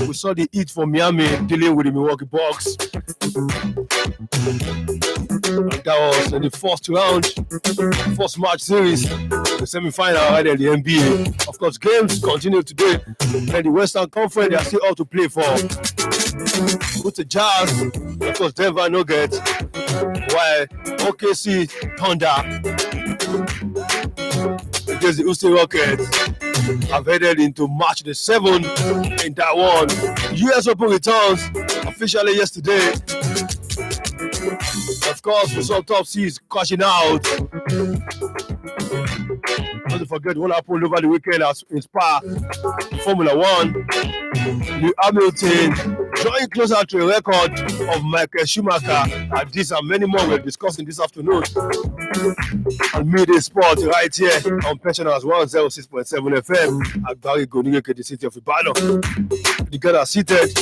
We saw the Heat from Miami dealing with the Milwaukee Bucks. And that was in the first round, first match series, the semi-final right in the NBA. Of course, games continue today. And the Western Conference, they are still all to play for. With the Jazz, of course, Denver Nuggets, while OKC Thunder against the Houston Rockets have headed into March the 7th in that one. US Open returns officially yesterday. Of course, we saw top seeds crashing out. Don't forget what happened over the weekend in Spa, Formula One. Lewis Hamilton drawing closer to a record of Michael Schumacher. And these and many more we're discussing this afternoon on Midday Sport right here on Pensioners 106.7 FM at Barry Gonigeke, the city of Ibadan. The guys are seated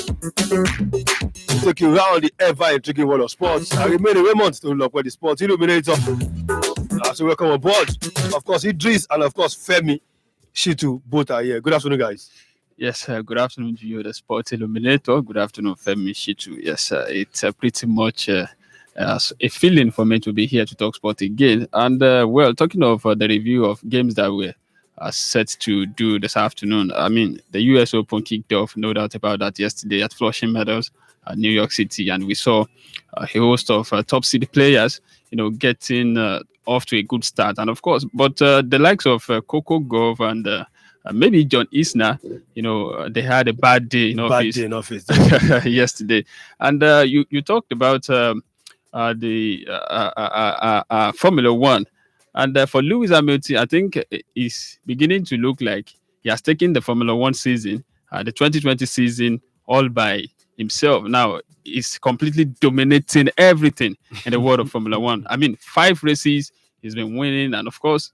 to take you around the ever intriguing world of sports. I remain Raymond to look where the sports illuminator. So welcome aboard. Of course, Idris and of course Femi Shitu both are here. Good afternoon, guys. Yes, good afternoon to you, the Sport Illuminator. Good afternoon, Femi Shitu. Yes, it's pretty much a feeling for me to be here to talk sport again. And, well, talking of the review of games that we're set to do this afternoon, I mean, the US Open kicked off, no doubt about that, yesterday at Flushing Meadows, New York City. And we saw a host of top seed players, getting off to a good start. And, of course, but the likes of Coco Gauff and maybe John Isner, they had a bad day in office. Yesterday. And you talked about the Formula One. And for Lewis Hamilton, I think it's beginning to look like he has taken the Formula One season, the 2020 season, all by himself. Now, he's completely dominating everything in the world of Formula One. I mean, 5 races he's been winning. And of course,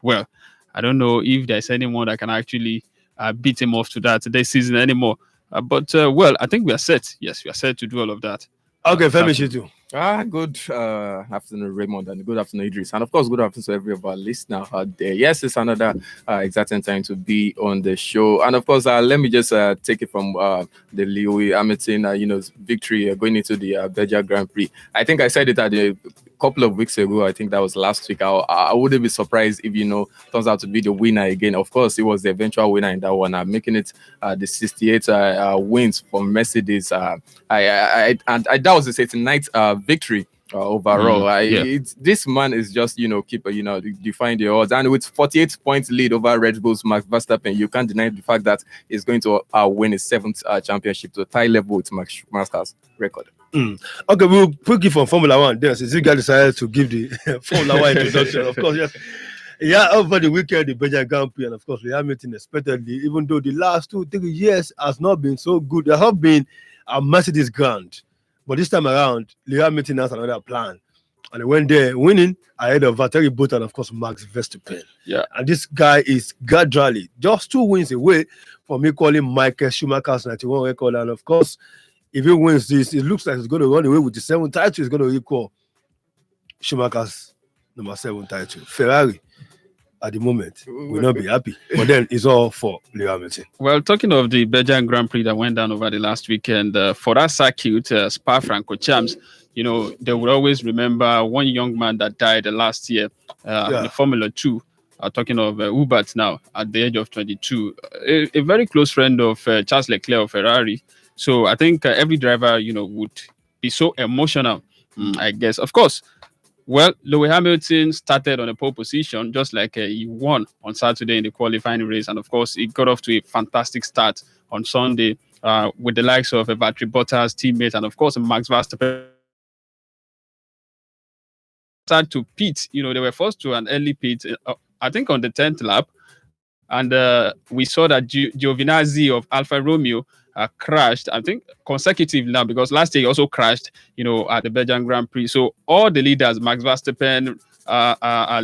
well, I don't know if there's anyone that can actually beat him off to that this season anymore. But, well, I think we are set. Yes, we are set to do all of that. Okay, Femi Shitu. Good afternoon, Raymond, and good afternoon, Idris. And of course, good afternoon to every of our listeners out there. Yes, it's another exciting time to be on the show. And of course, let me just take it from the Lewis Hamilton, victory going into the Belgian Grand Prix. I think I said it at a couple of weeks ago. I think that was last week. I wouldn't be surprised if, turns out to be the winner again. Of course, he was the eventual winner in that one, making it the 68 wins for Mercedes. And that was the 89th victory overall. This man is just, keeper, defying the odds. And with 48 points lead over Red Bull's Max Verstappen, you can't deny the fact that he's going to win his 7th championship to tie level with Max Schumacher's record. Okay, we'll pick it from Formula One. Then, since you guys decided to give the Formula One introduction, of course, yes. Yeah, over the weekend, the Belgian Grand Prix, and of course, Hamilton expectedly, even though the last 2-3 years has not been so good, there have been a Mercedes Grand. But this time around, Hamilton has another plan. And they went there winning ahead of Valtteri Bottas and, of course, Max Verstappen. Yeah. And this guy is gradually just 2 wins away from equaling Michael Schumacher's 91 record. And, of course, if he wins this, it looks like he's going to run away with the 7th title. He's going to equal Schumacher's number 7 title. Ferrari, at the moment, will not be happy. But then it's all for Lewis Hamilton. Well, talking of the Belgian Grand Prix that went down over the last weekend, for that circuit, Spa-Francorchamps, they would always remember one young man that died last year in Formula 2. Talking of Hubert now, at the age of 22. A very close friend of Charles Leclerc of Ferrari. So I think every driver, would be so emotional, I guess. Of course, well, Lewis Hamilton started on a pole position, just like he won on Saturday in the qualifying race. And of course, he got off to a fantastic start on Sunday with the likes of Valtteri Bottas, teammates, and of course, Max Verstappen. Started to pit, they were forced to an early pit, I think on the 10th lap. And we saw that Giovinazzi of Alfa Romeo crashed, I think, consecutive now, because last year he also crashed, at the Belgian Grand Prix. So all the leaders, Max Verstappen,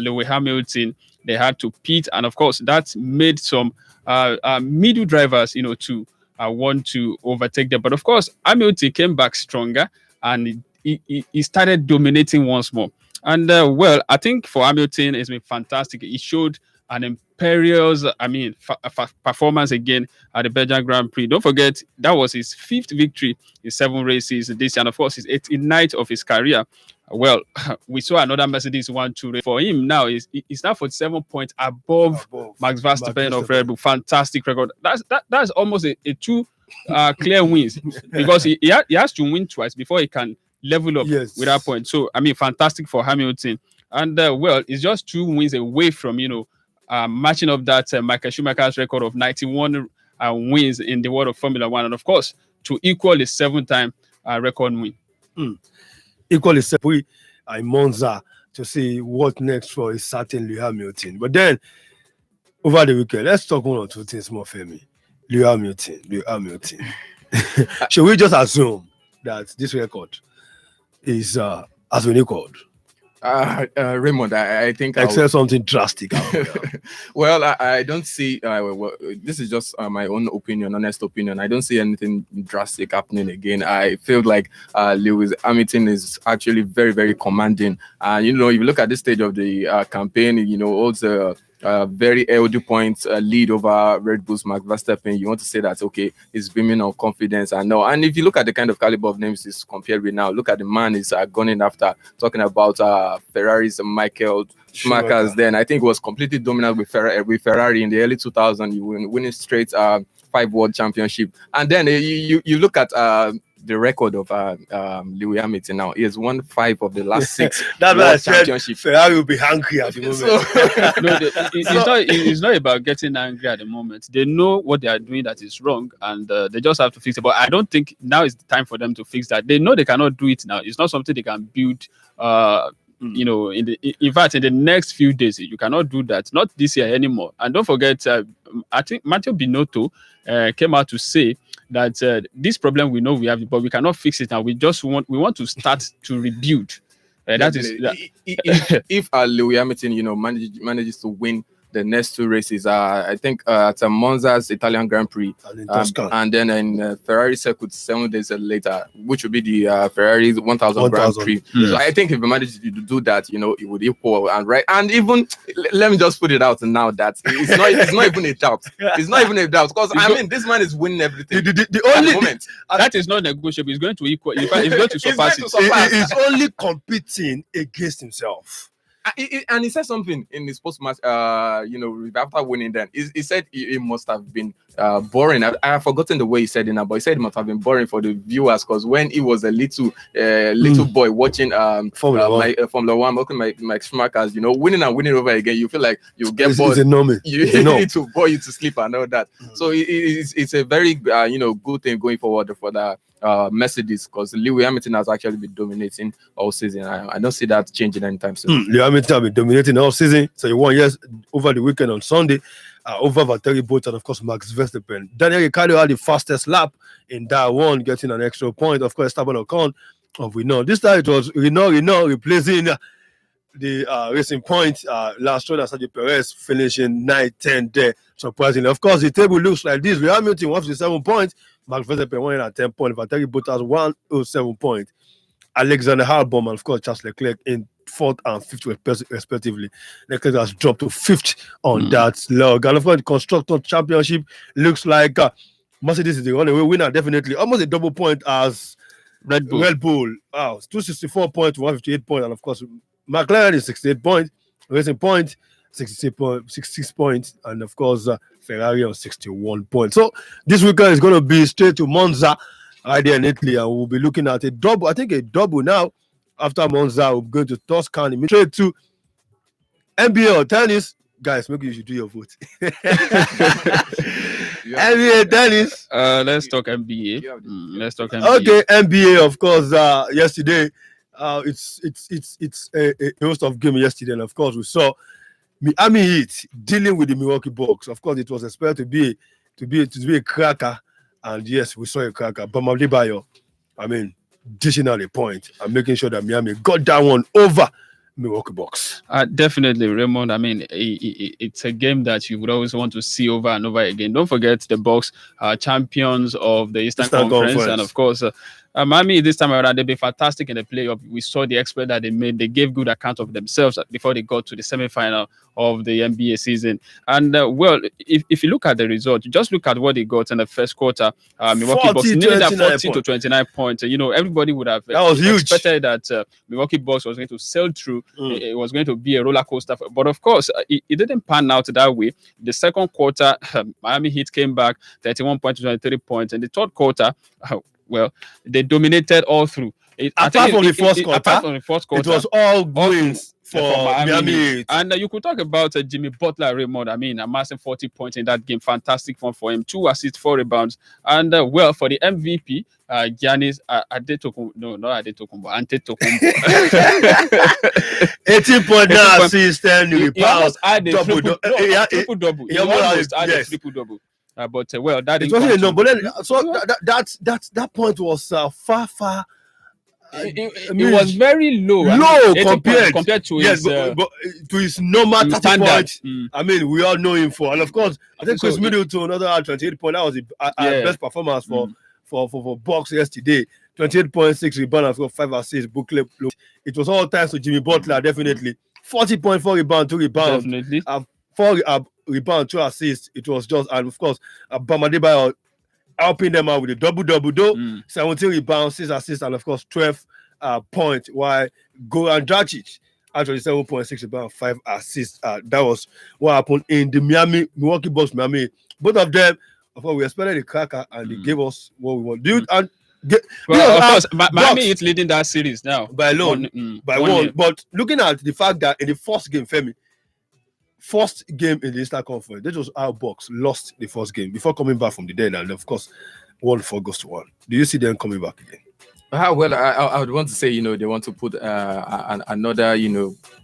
Lewis Hamilton, they had to pit. And of course, that made some middle drivers, to want to overtake them. But of course, Hamilton came back stronger and he started dominating once more. And well, I think for Hamilton, it's been fantastic. He showed an imperious, performance again at the Belgian Grand Prix. Don't forget, that was his 5th victory in 7 races this year, and of course, his 89th of his career. Well, we saw another Mercedes 1-2 race. For him now, he's now 47 points above Max Verstappen of Red Bull. Fantastic record. That's almost a 2 clear wins, because he has to win twice before he can level up with that point. So, fantastic for Hamilton. And, it's just 2 wins away from, matching up that Michael Schumacher's record of 91 wins in the world of Formula One. And, of course, to equal his 7-time record win. Equally separate in Monza to see what next for a certain Lewis Hamilton. But then, over the weekend, let's talk 1 or 2 things more, Femi. Lewis Hamilton. Should we just assume that this record is has been equaled? Raymond, I think except something drastic. Well, I don't see. This is just my own opinion, honest opinion. I don't see anything drastic happening again. I feel like Lewis Hamilton is actually very, very commanding. And if you look at this stage of the campaign, also very healthy points lead over Red Bull's Max Verstappen. You want to say that, okay, he's beaming on confidence. And if you look at the kind of caliber of names he's compared with now, look at the man he's gunning after, talking about Ferrari's Michael Schumacher's. Then I think it was completely dominant with Ferrari in the early 2000s, winning straight 5 world championship. And then you look at the record of Lewis Hamilton now. He has won 5 of the last 6 world championships. Ferrari will be hungry at the moment. It's not about getting angry at the moment. They know what they are doing that is wrong, and they just have to fix it. But I don't think now is the time for them to fix that. They know they cannot do it now. It's not something they can build. In fact, in the next few days, you cannot do that. Not this year anymore. And don't forget, I think Matteo Binotto came out to say that this problem we know we have, but we cannot fix it now. We want to start to rebuild. That is if Lewis Hamilton, manages to win the next 2 races. I think at Monza's Italian Grand Prix, and then in Ferrari circuit 7 days later, which will be the Ferrari 1000 Grand Prix. So I think if he manages to do that, it would equal and even let me just put it out now that it's not even a doubt. It's not even a doubt, because this man is winning everything. The only moment that is not negotiable. He's going to equal. In fact, he's going to surpass it. He's only competing against himself. And he said something in his post-match, after winning. Then he said it must have been boring. I have forgotten the way he said it now, but he said it must have been boring for the viewers, because when he was a little boy watching Formula One, Mike Schumacher's, winning and winning over again, you feel like you get bored. You need to bore you to sleep and all that. So it's a very good thing going forward for the Mercedes, because Lewis Hamilton has actually been dominating all season. I don't see that changing anytime soon. Lewis Hamilton has been dominating all season. So he won over the weekend on Sunday over Valtteri Bottas and of course Max Verstappen. Daniel Ricciardo had the fastest lap in that one, getting an extra point. Of course, Esteban Ocon of Renault. This time it was Renault replacing the Racing Point. Last round, Sergio Perez finishing 9-10 there. Surprisingly, of course, the table looks like this. Lewis Hamilton 157 points. Max Verstappen 110 points. Valtteri Bottas 107 points. Alexander Albon and of course Charles Leclerc in 4th and 5th respectively. Leclerc has dropped to 5th on that log. And of course, the Constructor Championship looks like Mercedes is the runaway winner, definitely. Almost a double point as Red Bull. Wow, 264 points to 158 points. And of course, McLaren is 68 points. Racing Point 66 points. And of course, Ferrari on 61 points. So this weekend is going to be straight to Monza right there in Italy, and we'll be looking at a double. I think a double now. After Monza, we'll go to Tuscany, straight to NBA or tennis. Guys, maybe you should do your vote. NBA tennis. Let's talk NBA. Let's talk NBA. Okay, NBA. Of course. Yesterday, it's a host of game yesterday, and of course we saw Miami Heat dealing with the Milwaukee Bucks. Of course, it was expected to be a cracker, and yes, we saw a cracker. But Bam Adebayo, dishing out a point and making sure that Miami got that one over Milwaukee Bucks. Definitely, Raymond. It's a game that you would always want to see over and over again. Don't forget the Bucks are champions of the Eastern Conference. And of course, Miami this time around, they've been fantastic in the playoff. We saw the exploit that they made. They gave good account of themselves before they got to the semi-final of the NBA season. And well, if you look at the result, you just look at what they got in the first quarter. Milwaukee Bucks needed that 40 to 29 points. You know, everybody would have that was expected that Milwaukee Bucks was going to sail through. It was going to be a roller coaster. But of course, it didn't pan out that way. The second quarter, Miami Heat came back 31 points to 23 points. And the third quarter, well, they dominated all through. Apart from the fourth quarter, it was all wins for Miami. And you could talk about Jimmy Butler, Raymond. I mean, amassing 40 points in that game. Fantastic fun for him. 2 assists, 4 rebounds. And well, for the MVP, Giannis Antetokounmpo. No, not Antetokounmpo. Antetokounmpo. 18.9 assists, 10 rebounds. He almost had a triple-double. He almost had a triple-double. But well, that it wasn't enough. But then, so that point was far. It was very low. Compared to his but to his normal 30 points. I mean, we all know him for, and of course, I think Chris Middleton another 28 points. That was the best performance for Bucks yesterday. 28.6 rebounds, 5 assists. Booklet. It was all thanks to Jimmy Butler, definitely. 40.4 rebounds, 2 rebounds. Definitely. 4 rebounds, 2 assists. It was just, and of course, Bam Adebayo helping them out with a double, 17 rebounds, 6 assists, and of course 12 points. While Goran Dragic actually 7.6 rebounds, 5 assists. That was what happened in the Milwaukee Bucks. Miami, both of them. Of course, we expected a cracker, and they gave us what we want. Of course, Miami is leading that series now by one. But looking at the fact that in the first game, Femi, first game in the Eastern Conference, this was how Bucks lost the first game before coming back from the dead, and of course, 1-4 goes to 1. Do you see them coming back again? Well, I would want to say, they want to put another,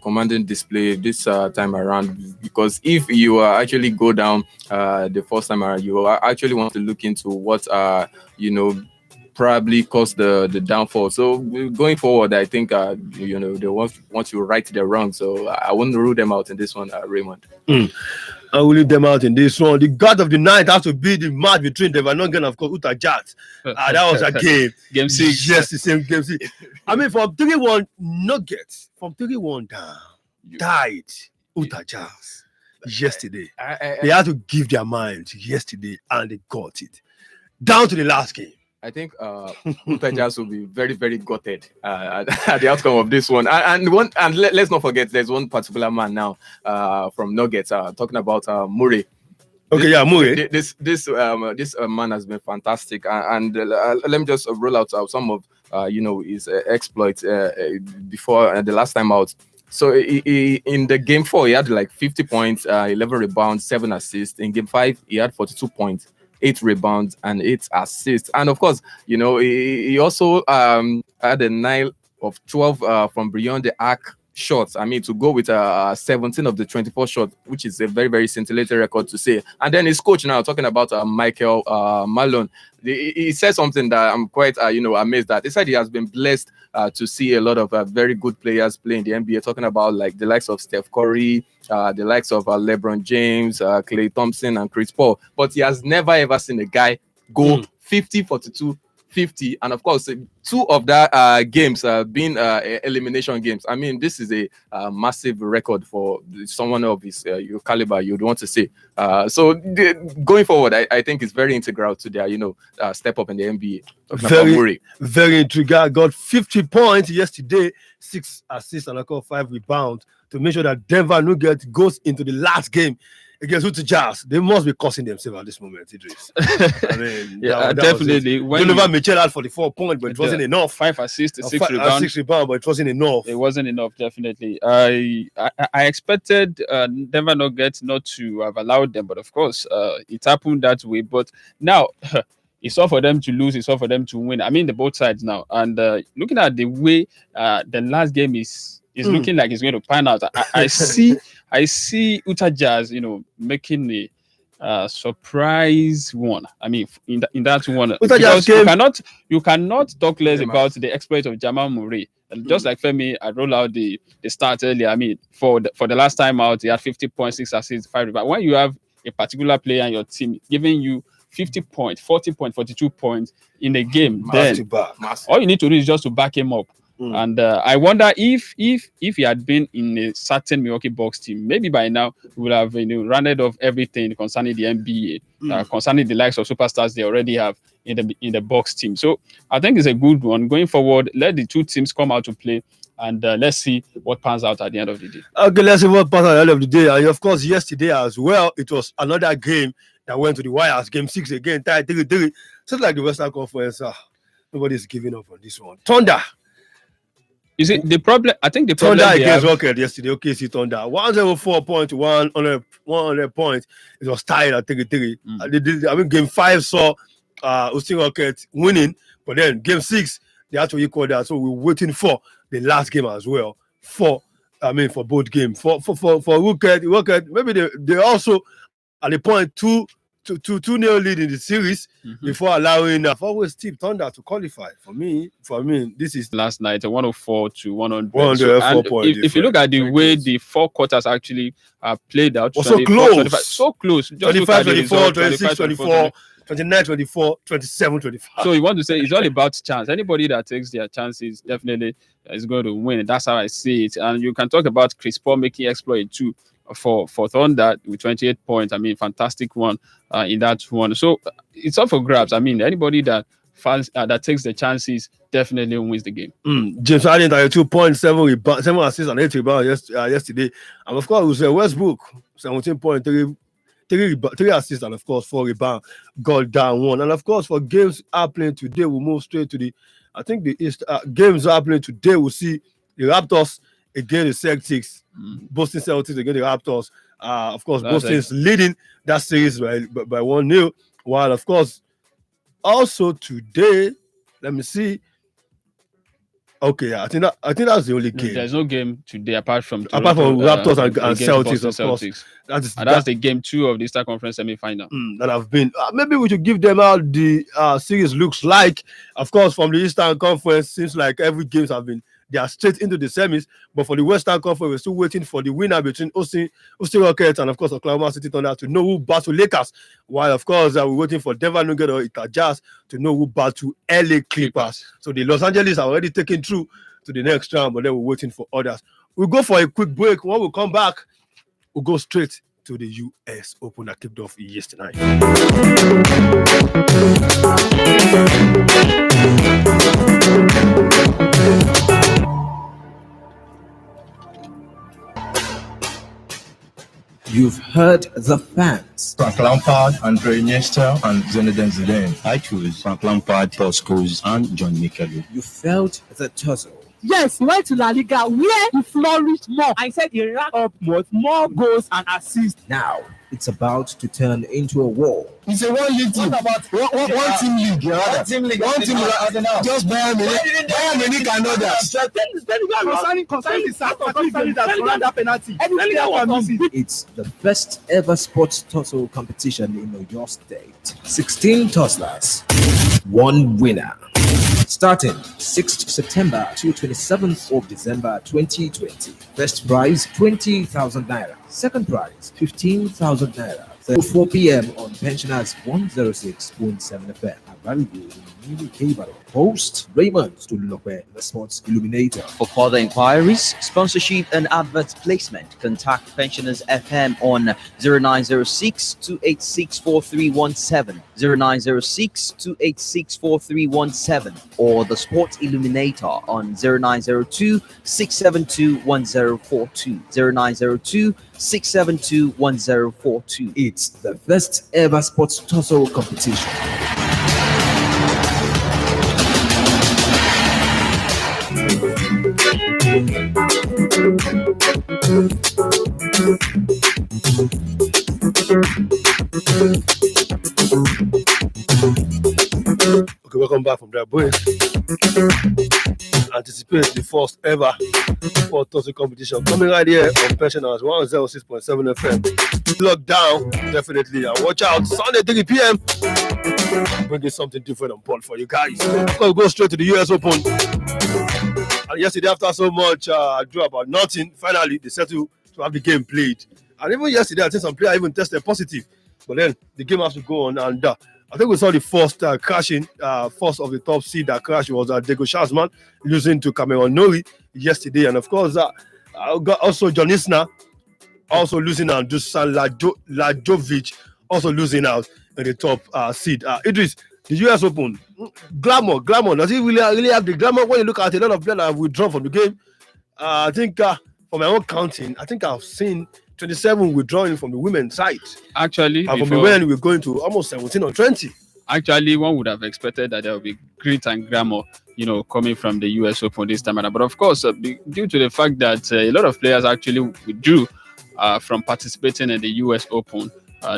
commanding display this time around, because if you actually go down the first time around, you actually want to look into what, probably caused the downfall. So going forward, I think they want to right their wrong. So I wouldn't rule them out in this one, Raymond. I will leave them out in this one. The god of the night has to be the match between Denver Nuggets and of course Utah Jazz. That was a game. Game 6. Yes, the same game 6. I mean, from 3-1 Nuggets, from 3-1 down, died Utah Jazz yesterday. They had to give their mind yesterday, and they got it down to the last game. I think Utah Jazz will be very, very gutted at the outcome of this one. And let's not forget, there's one particular man now from Nuggets talking about Murray. Okay, Murray. This man has been fantastic, and let me just roll out some of his exploits before the last time out. So in the game 4, he had like 50 points, 11 rebounds, 7 assists. In game 5, he had 42 points. 8 rebounds and 8 assists, and of course, he also had a 9 of 12 from beyond the arc shots. I mean, to go with 17 of the 24 shots, which is a very, very scintillating record to say. And then his coach now talking about Michael Malone. He said something that I'm quite amazed at. He said he has been blessed to see a lot of very good players play in the NBA, talking about like the likes of Steph Curry, the likes of LeBron James, Klay Thompson, and Chris Paul. But he has never ever seen a guy go 50, 42, 50, and of course 2 of that games being elimination games. I mean, this is a massive record for someone of his your caliber, you'd want to say. So going forward, I think it's very integral to their step up in the NBA. Very integral. Got 50 points yesterday, 6 assists and 5 rebounds to make sure that Denver Nuggets goes into the last game against Utah Jazz. They must be cursing themselves at this moment, Idris. I mean, definitely. Donovan Mitchell had 44 points, but it wasn't enough. 5 assists, 6 rebounds. 6 rebounds, but it wasn't enough. It wasn't enough, definitely. I expected Denver Nuggets not to have allowed them, but of course, it happened that way. But now, it's all for them to lose. It's all for them to win. I mean, the both sides now. And looking at the way the last game is looking like it's going to pan out, I see Utah Jazz, making a surprise one. I mean, in that one, because you cannot talk less about the exploit of Jamal Murray. Just like Femi, I rolled out the start earlier. I mean, for the last time out, he had 50.6 assists, 5 rebounds. When you have a particular player on your team giving you 50 points, 40 points, 42 points in a game, Massive then back. all you need to do is just to back him up. And I wonder if he had been in a certain Milwaukee Bucks team, maybe by now we would have rounded off everything concerning the NBA, concerning the likes of superstars they already have in the Bucks team. So I think it's a good one going forward. Let the two teams come out to play, and let's see what pans out at the end of the day. Okay, let's see what pans out at the end of the day. And of course, yesterday as well, it was another game that went to the wires. Game 6 again, tied 3-3. Just like the Western Conference, nobody's giving up on this one. Thunder. You see, the problem, I think the problem Thunder against Rocket yesterday. OKC Thunder 104 points to 100 points. It was tied at 3-3. Game 5 saw Austin Rocket winning, but then game 6 they had to equal that. So we're waiting for the last game as well. For both games. For Rocket, maybe they also at the point 2-0 lead in the series before allowing I've always tipped Thunder to qualify. For me, this is last night 104 to 100. 104 points. If you look at the way the 4 quarters actually played out, so close. So close. 25-24, 26-24, 29-24, 27-25. So you want to say it's all about chance. Anybody that takes their chances definitely is going to win. That's how I see it. And you can talk about Chris Paul making exploit too. For Thunder with 28 points. Fantastic one in that one. So it's up for grabs. Anybody that that takes the chances definitely wins the game. James Harden 32 points, 7 assists and 8 rebounds yesterday. And of course, we say Westbrook 17 points, 3 assists and of course 4 rebounds. Got down 1. And of course, for games happening today, we'll move straight to the East games happening today. We'll see the Raptors against the Celtics. Boston Celtics against the Raptors. Of course, Boston's leading that series by 1-0. While of course, also today, let me see. Okay, I think that's the only game. There's no game today apart from Raptors and Celtics, of course. That's the game 2 of the Eastern Conference semi-final. That have been. Maybe we should give them how the series looks like. Of course, from the Eastern Conference, seems like every games have been. They are straight into the semis, but for the Western Conference, we're still waiting for the winner between Austin Rockets and, of course, Oklahoma City Thunder to know who battle Lakers. While, of course, we're waiting for Denver Nuggets or Utah Jazz to know who battle LA Clippers. So the Los Angeles are already taken through to the next round, but then we're waiting for others. We'll go for a quick break. When we come back, we'll go straight to the US Open that kicked off yesterday night. You've heard the fans. Frank Lampard, Andre Iniesta, and Zinedine Zidane. I choose Frank Lampard, Paul Scholes, and John Mikel. You felt the tussle. Yes, he went to La Liga where he flourished more. I said he racked up more goals and assists. Now it's about to turn into a war. It's a one league team. What about one team league? One team league. Just Bayern Munich and others. Concerning the sack of that penalty. It's the first ever sports tussle competition in your state. 16 tusslers, 1 winner. Starting 6th September to 27th of December 2020. First prize 20,000 naira. Second prize 15,000 naira. 4 p.m. on Pensioners 106.7 FM. Available in New Cable. Host Raymond Stululope, the Sports Illuminator. For further inquiries, sponsorship and advert placement, contact Pensioners FM on 0906 286 4317, 0906 286 4317, or the Sports Illuminator on 0902 672 1042, 0902 672 1042. It's the first ever sports tussle competition. Okay, welcome back from that break. Anticipate the first ever sport tussle competition coming right here on Pensioners 106.7 FM. Lock down, definitely, and watch out Sunday 3 p.m. Bringing something different on board for you guys. Let's go straight to the US Open. And yesterday, after so much ado about nothing, finally they settled to have the game played. And even yesterday, I think some players even tested positive. But then the game has to go on, and I think we saw the first crashing, first of the top seed that crashed was Diego Schwartzman losing to Cameron Norrie yesterday, and of course, also John Isner also losing out. Dusan Lajovic also losing out in the top seed. Idris, the US Open, glamour. Does it really have the glamour when you look at a lot of players that have withdrawn from the game? I think for my own counting, I think I've seen 27 withdrawing from the women's side. Actually, and from the men, we're going to almost 17 or 20. Actually, one would have expected that there would be grit and glamour, coming from the US Open this time around. But of course, due to the fact that a lot of players actually withdrew from participating in the US Open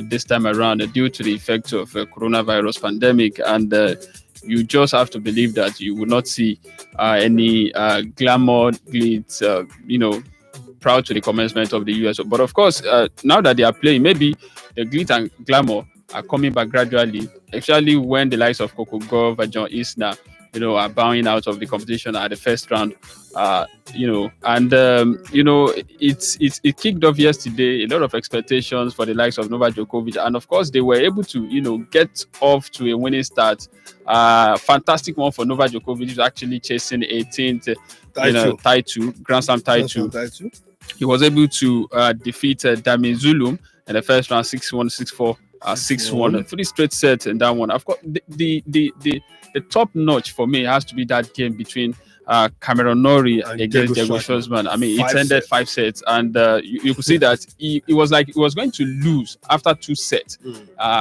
this time around due to the effects of coronavirus pandemic, and you just have to believe that you will not see any glamour, glitz, proud to the commencement of the US. But of course, now that they are playing, maybe the glitz and glamour are coming back gradually, especially when the likes of Coco Gauff and John Isner, are bowing out of the competition at the first round. It kicked off yesterday. A lot of expectations for the likes of Novak Djokovic, and of course, they were able to, get off to a winning start. Fantastic one for Novak Djokovic, who's actually chasing 18th title, Grand Slam title. He was able to defeat Damien Zulum in the first round, 6-1, 6-4, 6-1, 3 straight sets in that one. Of course, the top notch for me has to be that game between Cameron Norrie against Diego Schwartzman. I mean, it ended 5 sets, and you could see that he was going to lose after 2 sets.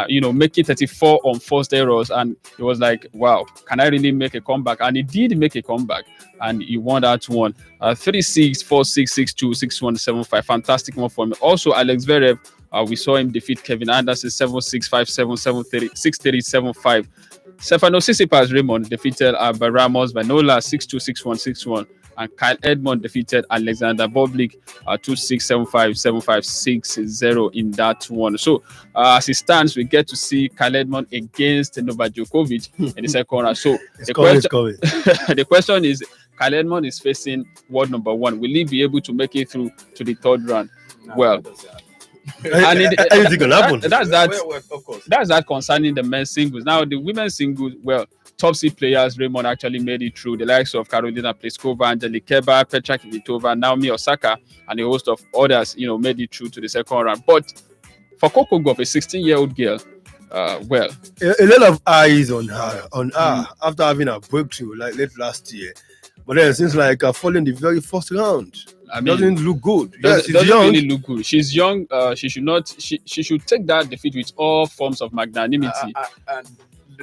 Making 34 on forced errors, and he was like, "Wow, can I really make a comeback?" And he did make a comeback, and he won that one. 3-6, 4-6, 6-2, 6-1, 7-5. Fantastic one for him. Also, Alex Zverev. We saw him defeat Kevin Anderson 7-6, 5-7, 7-30, 6-30, 7-5. Stefano Tsitsipas Raymond defeated Ramos Vanola 6-2, 6-1, 6-1. And Kyle Edmond defeated Alexander Bublik 2-6, 7-5, 7-5, 6-0 in that one. So as it stands, we get to see Kyle Edmond against Novak Djokovic in the second round. So the question is, Kyle Edmond is facing world number 1. Will he be able to make it through to the third round? Well, anything can happen. That's that concerning the men's singles. Now the women's singles, top seed players, Raymond actually made it through. The likes of Karolina Pliskova, Angelique Kerber, Petra Kvitova, Naomi Osaka, and a host of others, made it through to the second round. But for Coco Gauff, a 16-year-old girl, a lot of eyes on her after having a breakthrough like late last year. But then it seems like falling the very first round. Doesn't look good. Doesn't really look good. She's young. She should not. She should take that defeat with all forms of magnanimity.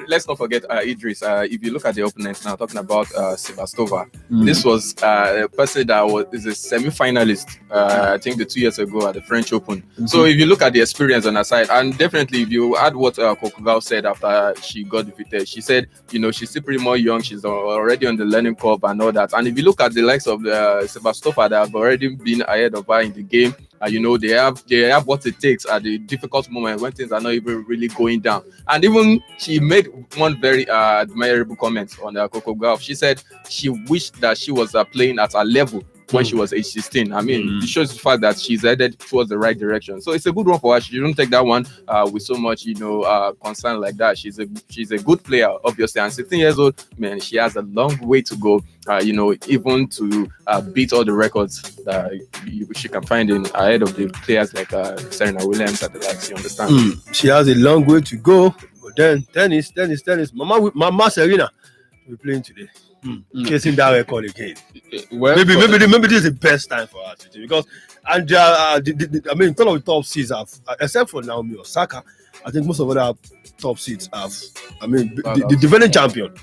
Let's not forget Idris. If you look at the opponents now, talking about Sevastova, this was a person that is a semi-finalist. I think 2 years ago at the French Open. So if you look at the experience on her side, and definitely if you add what Coco Gauff said after she got defeated, she said, she's still pretty more young. She's already on the learning curve and all that. And if you look at the likes of Sevastova that have already been ahead of her in the game, they have what it takes at the difficult moment when things are not even really going down. And even she made one very admirable comment on Coco Gauff. She said she wished that she was playing at a level when she was age 16. I mean, it shows the fact that she's headed towards the right direction. So it's a good one for her. She didn't take that one with so much, concern like that. She's a good player, obviously. And 16 years old, man, she has a long way to go, even to beat all the records that she can find in ahead of the players like Serena Williams and the likes. You understand? She has a long way to go. But then tennis. Mama Serena will be playing today. Chasing that record again. Maybe this is the best time for her to do, because all of the top seeds have, except for Naomi Osaka, I think most of other top seeds have. The defending champion,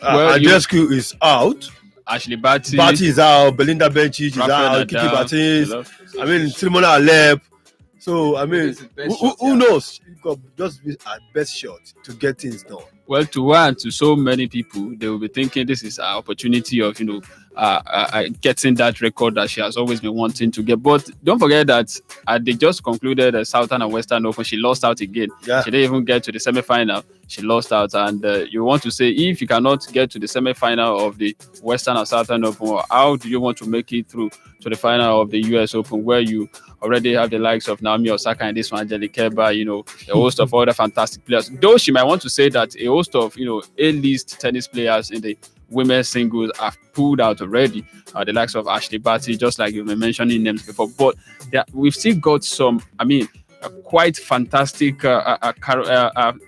Andreescu is out. Ashley Barty is out. Belinda Bencic is out. Kiki Barthez. Simona Alep. So who knows? It could just be our best shot to get things done. Well, to so many people, they will be thinking this is our opportunity of getting that record that she has always been wanting to get. But don't forget that they just concluded the Southern and Western Open. She lost out again. Yeah. She didn't even get to the semi-final. She lost out. And you want to say, if you cannot get to the semi-final of the Western or Southern Open, how do you want to make it through to the final of the US Open, where you already have the likes of Naomi Osaka and this one, Angelique Kerber, a host of other fantastic players. Though she might want to say that a host of, A-list tennis players in the women's singles have pulled out already. The likes of Ashley Barty, just like you were mentioning names before. But we've still got some, quite fantastic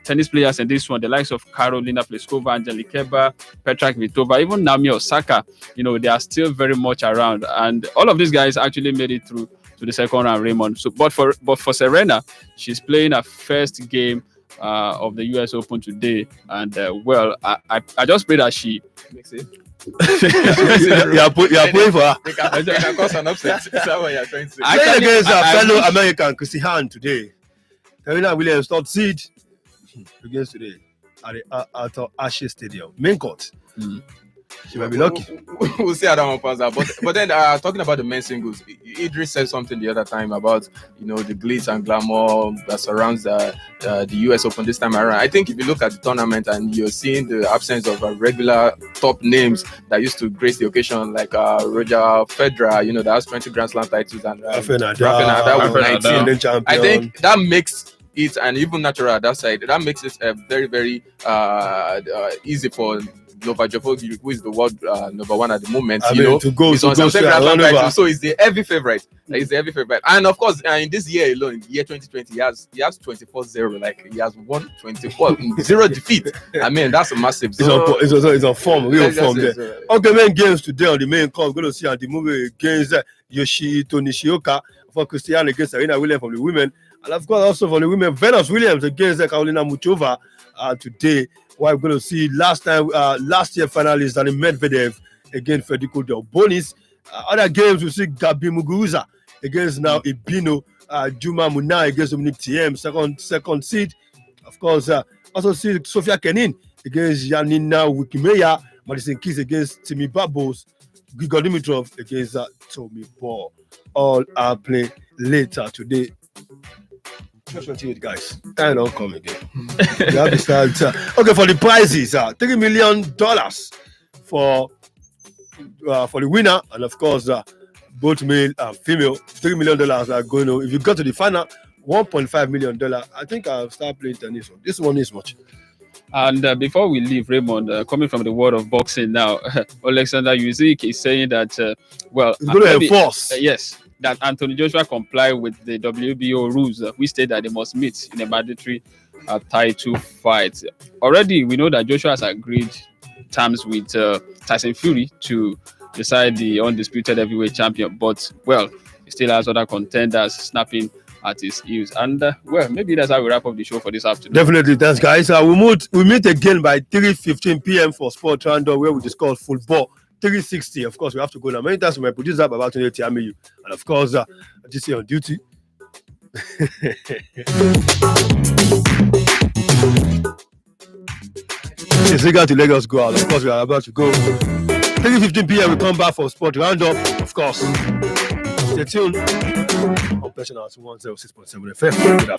tennis players in this one. The likes of Karolina Pliskova, Angelique Kerber, Petra Kvitova, even Naomi Osaka. They are still very much around. And all of these guys actually made it through to the second round, Raymond. So, but for Serena, she's playing her first game of the US Open today, and I just pray that she Makes it. you are praying for her. They can cause an upset. Is that what you're trying to say? Playing against her fellow American Chrissy Hahn today. Serena Williams top seed against today at the Ashes Stadium, main court. She might be lucky. We'll see how that one pans out. But then talking about the men's singles, Idris said something the other time about the glitz and glamour that surrounds the US Open this time around. I think if you look at the tournament and you're seeing the absence of regular top names that used to grace the occasion, like Roger Federer, that has 20 Grand Slam titles, and Rafael Nadal with 19. I think that makes it, and even natural at that side, that makes it very, very easy for Novak Djokovic, who is the world number one at the moment, to go so he's the heavy favorite. He's the heavy favorite, and of course, in this year alone, year 2020, he has 24-0. Like, he has won 24, 0 defeat. That's a massive. It's on form, real form there. Okay, main games today on the main court. We're going to see the movie against Yoshito Nishioka for Christian against Serena Williams from the women, and of course also for the women, Venus Williams against Karolina Muchova today. We're going to see last year finalist Dani Medvedev against Federico Delbonis. Other games, we see Gabi Muguruza against now Ibino, Juma Muna against Dominic Thiem, second seed. Of course, also see Sofia Kenin against Yanina Wikimeya, Madison Keys against Timmy Babos, Grigor Dimitrov against Tommy Paul. All are playing later today. Just continue, guys. Time don't come again. You have to start. Okay, for the prizes, $3 million for the winner, and of course, both male and female. $3 million are going to. If you go to the final, $1.5 million. I think I'll start playing tennis. This one is much. And before we leave, Raymond, coming from the world of boxing now, Alexander Usyk is saying that it's going to enforce. Yes. That Anthony Joshua comply with the WBO rules, which state that they must meet in a mandatory title fight. Already, we know that Joshua has agreed terms with Tyson Fury to decide the undisputed heavyweight champion, but he still has other contenders snapping at his heels. And maybe that's how we wrap up the show for this afternoon. Definitely, thanks, guys. We meet again by 3:15 p.m. for Sport Roundup, where we discuss football. 360, of course, we have to go now. Many times my producer about 28 Tiamiyu, and of course, this is on duty. It's eager to let us go out. Of course, we are about to go. 3:15 p.m. we come back for Sport Roundup. Of course, stay tuned. On Passion House 106.7 FM. Good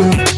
afternoon.